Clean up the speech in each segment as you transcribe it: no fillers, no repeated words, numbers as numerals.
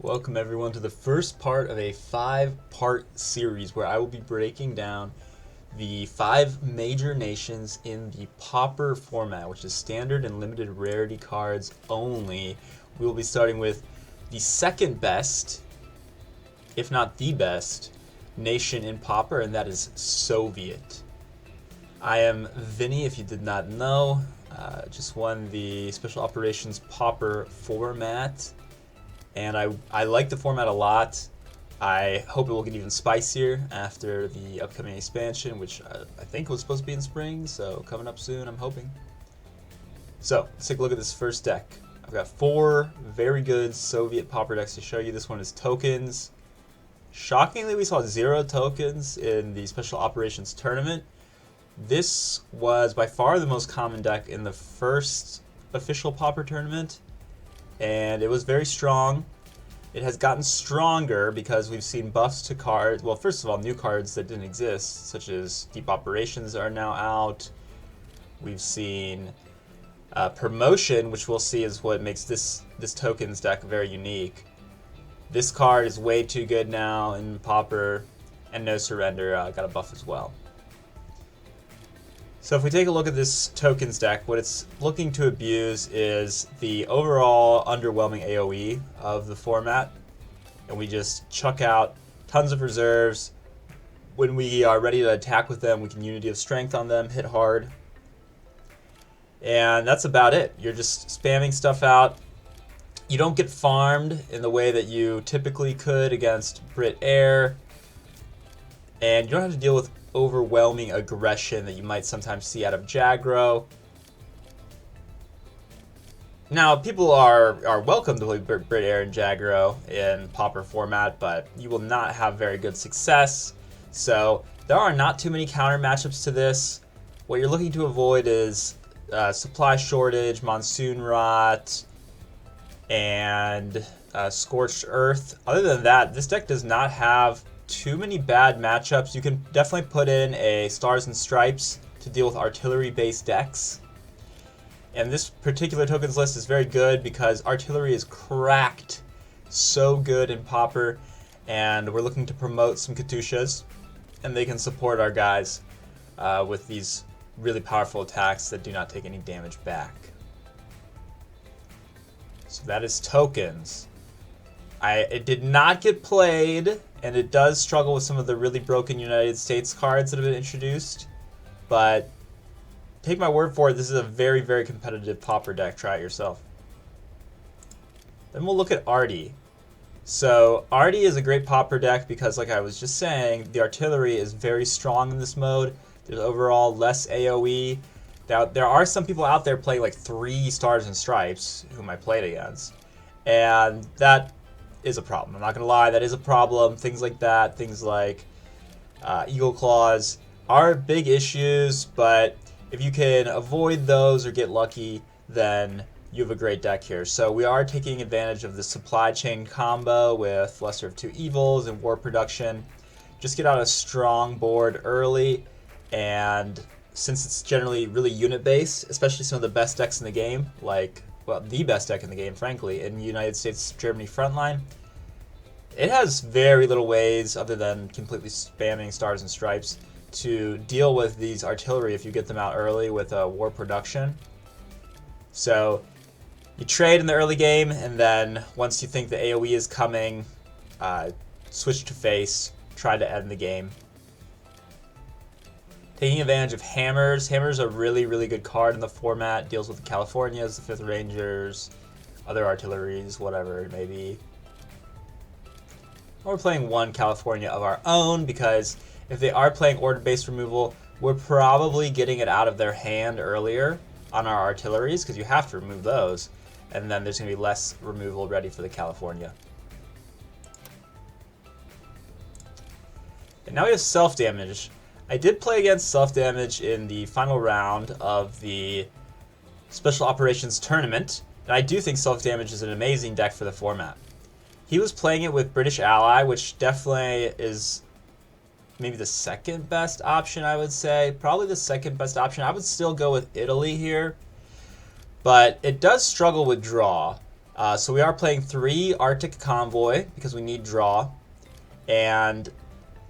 Welcome everyone to the first part of a 5-part series where I will be breaking down the 5 major nations in the Pauper format, which is standard and limited rarity cards only. We will be starting with the second best, if not the best, nation in Pauper, and that is Soviet. I am Vinny, if you did not know. Just won the Special Operations Pauper format. And I like the format a lot. I hope it will get even spicier after the upcoming expansion, which I think was supposed to be in spring, so coming up soon, I'm hoping. So, let's take a look at this first deck. I've got 4 very good Soviet Pauper decks to show you. This one is tokens. Shockingly, we saw 0 tokens in the Special Operations Tournament. This was by far the most common deck in the first official Pauper tournament, and it was very strong. It has gotten stronger because we've seen buffs to cards. Well, first of all, new cards that didn't exist, such as Deep Operations, are now out. We've seen promotion, which we'll see is what makes this tokens deck very unique. This card is way too good now in Pauper, and No Surrender got a buff as well. So if we take a look at this tokens deck, what it's looking to abuse is the overall underwhelming AoE of the format. And we just chuck out tons of reserves. When we are ready to attack with them, we can Unity of Strength on them, hit hard. And that's about it. You're just spamming stuff out. You don't get farmed in the way that you typically could against Brit Air. And you don't have to deal with overwhelming aggression that you might sometimes see out of Jagro. Now, people are welcome to play Brit Air and Jagro in Pauper format, but you will not have very good success. So there are not too many counter matchups to this. What you're looking to avoid is supply shortage, Monsoon Rot, and Scorched Earth. Other than that, this deck does not have too many bad matchups. You can definitely put in a Stars and Stripes to deal with artillery-based decks. And this particular tokens list is very good because artillery is cracked so good in Pauper, and we're looking to promote some Katyushas, and they can support our guys with these really powerful attacks that do not take any damage back. So that is tokens. It did not get played, and it does struggle with some of the really broken United States cards that have been introduced. But take my word for it, this is a very, very competitive Pauper deck. Try it yourself. Then we'll look at Arty. So Arty is a great Pauper deck because, like I was just saying, the artillery is very strong in this mode. There's overall less AoE. Now, there are some people out there playing like 3 Stars and Stripes, whom I played against, and that is a problem. I'm not going to lie, that is a problem. Things like that, things like Eagle Claws are big issues, but if you can avoid those or get lucky, then you have a great deck here. So we are taking advantage of the supply chain combo with Lesser of Two Evils and War Production. Just get out a strong board early, and since it's generally really unit-based, especially some of the best decks in the game, like, well, the best deck in the game, frankly, in United States-Germany Frontline, it has very little ways, other than completely spamming Stars and Stripes, to deal with these artillery if you get them out early with a War Production. So you trade in the early game, and then once you think the AoE is coming, switch to face, try to end the game. Taking advantage of hammers. Hammers are a really, really good card in the format. Deals with the Californias, the 5th Rangers, other artilleries, whatever it may be. We're playing 1 California of our own because if they are playing order-based removal, we're probably getting it out of their hand earlier on our artilleries because you have to remove those, and then there's going to be less removal ready for the California. And now we have self-damage. I did play against self-damage in the final round of the Special Operations Tournament, and I do think self-damage is an amazing deck for the format. He was playing it with British Ally, which definitely is maybe the second best option, I would say. Probably the second best option. I would still go with Italy here, but it does struggle with draw. So we are playing 3 Arctic Convoy because we need draw, and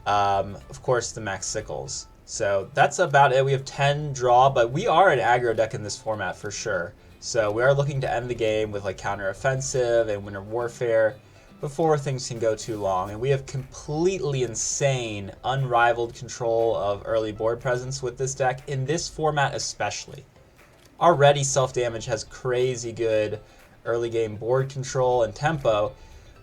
of course the Max Sickles. So that's about it. We have 10 draw, but we are an aggro deck in this format for sure. So we are looking to end the game with like counter-offensive and winter warfare before things can go too long. And we have completely insane, unrivaled control of early board presence with this deck, in this format especially. Already self-damage has crazy good early game board control and tempo,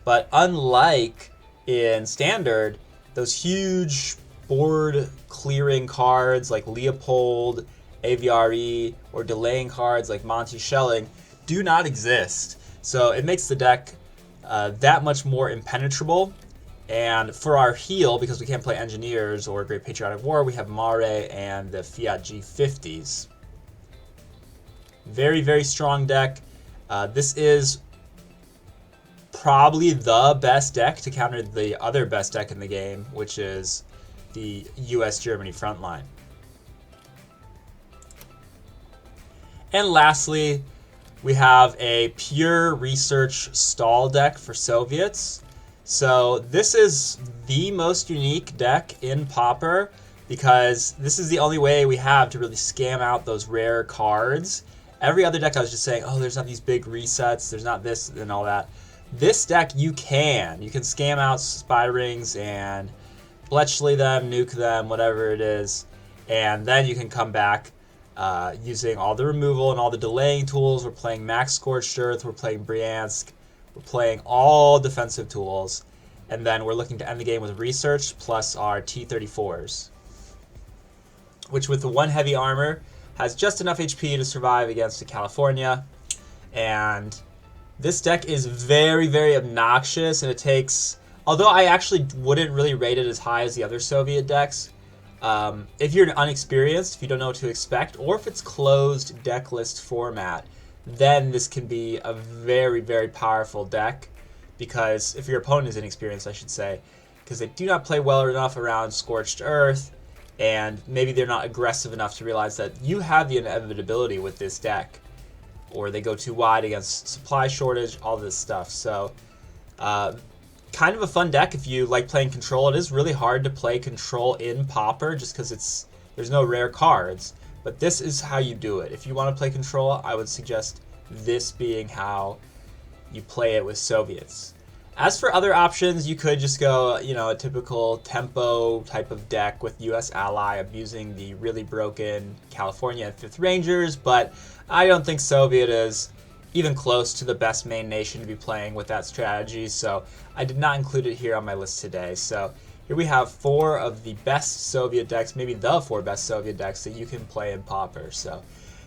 but unlike in Standard, those huge board clearing cards like Leopold, AVRE, or delaying cards like Monty Shelling do not exist. So it makes the deck that much more impenetrable. And for our heal, because we can't play Engineers or Great Patriotic War, we have Mare and the Fiat G50s. Very, very strong deck. This is probably the best deck to counter the other best deck in the game, which is the US-Germany frontline. And lastly, we have a pure research stall deck for Soviets. So this is the most unique deck in Pauper because this is the only way we have to really scam out those rare cards. Every other deck I was just saying, oh, there's not these big resets, there's not this and all that. This deck you can scam out Spy Rings and Bletchley them, nuke them, whatever it is, and then you can come back using all the removal and all the delaying tools. We're playing Max Scorched Earth, we're playing Bryansk, we're playing all defensive tools, and then we're looking to end the game with Research plus our T-34s, which with the 1 heavy armor has just enough HP to survive against the California. And this deck is very, very obnoxious, and it takes, although I actually wouldn't really rate it as high as the other Soviet decks, if you're unexperienced, if you don't know what to expect, or if it's closed deck list format, then this can be a very, very powerful deck, because if your opponent is inexperienced, I should say, because they do not play well enough around Scorched Earth, and maybe they're not aggressive enough to realize that you have the inevitability with this deck, or they go too wide against supply shortage, all this stuff. So kind of a fun deck if you like playing control. It is really hard to play control in Pauper just because there's no rare cards, but this is how you do it. If you want to play control, I would suggest this being how you play it with Soviets. As for other options, you could just go, a typical tempo type of deck with US Ally abusing the really broken California and 5th Rangers, but I don't think Soviet is even close to the best main nation to be playing with that strategy, so I did not include it here on my list today. So here we have 4 of the best Soviet decks, maybe the 4 best Soviet decks that you can play in Pauper. So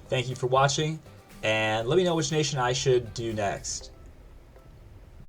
thank you for watching, and let me know which nation I should do next.